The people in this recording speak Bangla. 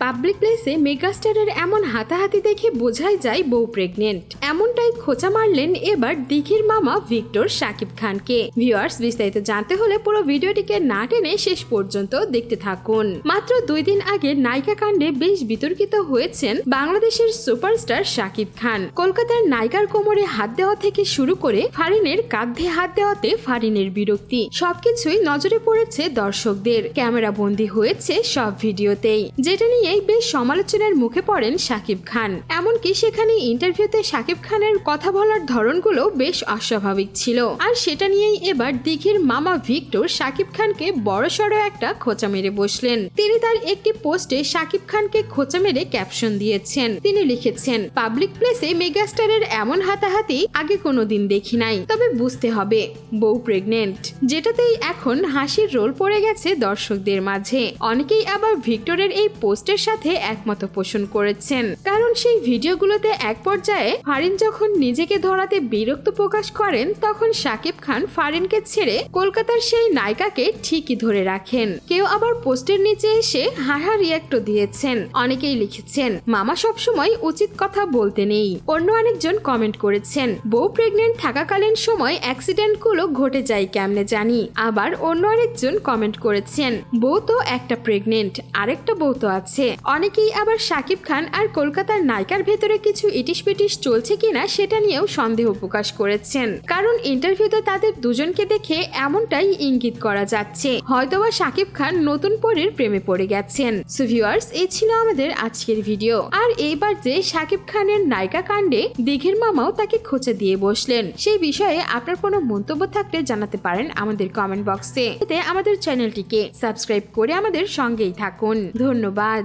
পাবলিক প্লেসে মেগাস্টারের এমন হাতাহাতি দেখে বোঝাই যায় বউ প্রেগনেন্ট। এমনটাই খোঁচা মারলেন এবার দিঘির মামা ভিক্টর শাকিব খানকে। ভিউয়ার্স, বিস্তারিত জানতে হলে পুরো ভিডিওটিকে না টেনে শেষ পর্যন্ত দেখতে থাকুন। মাত্র 2 দিন আগে নায়িকা কাণ্ডে বেশ বিতর্কিত হয়েছেন বাংলাদেশের সুপারস্টার শাকিব খান। কলকাতার নায়িকার কোমরে হাত দেওয়া থেকে শুরু করে ফারিনের কাঁধে হাত দেওয়াতে ফারিনের বিরক্তি সবকিছুই নজরে পড়েছে দর্শকদের। ক্যামেরা বন্দী হয়েছে সব ভিডিওতেই, যেটা নিয়েই বেশ সমালোচনার মুখে পড়েন শাকিব খান। এমনকি সেখানে ইন্টারভিউতে শাকিব খানের কথা বলার ধরনগুলো বেশ অস্বাভাবিক ছিল। আর সেটা নিয়েই এবার দিঘির মামা ভিক্টর শাকিব খানকে বড়সড় একটা খোঁচা মেরে বসলেন। তিনি তার একটি পোস্টে শাকিব খানকে খোঁচা মেরে ক্যাপশন দিয়েছেন। তিনি লিখেছেন, পাবলিক প্লেসে মেগাস্টারের এমন হাতাহাতি আগে কোনোদিন দেখি নাই, তবে বুঝতে হবে বউ প্রেগনেন্ট, যেটাতেই এখন হাসির রোল পড়ে গেছে দর্শকদের মাঝে। অনেকেই আবার ভিক্টরের এই পোস্টের সাথে একমত পোষণ করেছেন, কারণ সেই ভিডিওগুলোতে এক পর্যায়ে ফারিন যখন নিজেকে ধরাতে বিরক্ত প্রকাশ করেন, তখন শাকিব খান ফারিনকে ছেড়ে কলকাতার সেই নায়িকাকে ঠিকই ধরে রাখেন। কেউ আবার পোস্টের নিচে এসে হাহা রিয়াক্টও দিয়েছেন। অনেকেই লিখেছেন, মামা সবসময় উচিত কথা বলতে নেই। অন্য অনেকজন কমেন্ট করেছেন, বউ প্রেগনেন্ট থাকাকালীন সময় অ্যাক্সিডেন্ট গুলো ঘটে যায় কেমনে জানি। আবার অন্য আরেকজন কমেন্ট করেছেন, বউ তো একটা প্রেগনেন্ট, আরেকটা বউ তো আছে। অনেকেই আবার শাকিব খান আর কলকাতার নায়িকার ভেতরে কিছু ইটিশ পিটিশ চলছে কিনা সেটা নিয়েও সন্দেহ প্রকাশ করেছেন, কারণ ইন্টারভিউতে তাদের দুজনকে দেখে এমনটাই ইঙ্গিত করা যাচ্ছে হয়তোবা শাকিব খান নতুন পরীর প্রেমে পড়ে গেছেন। সো ভিউয়ার্স, এই ছিল আমাদের আজকের ভিডিও। আর এইবার যে শাকিব খানের নায়িকা কাণ্ডে দিঘির মামাও তাকে খোঁচা দিয়ে বসলেন, সেই বিষয়ে আপনার কোনো মন্তব্য থাকলে জানাতে পারেন আমাদের কমেন্ট বক্সে। এতে আমাদের চ্যানেলটিকে সাবস্ক্রাইব করে আমাদের সঙ্গেই থাকুন। ধন্যবাদ।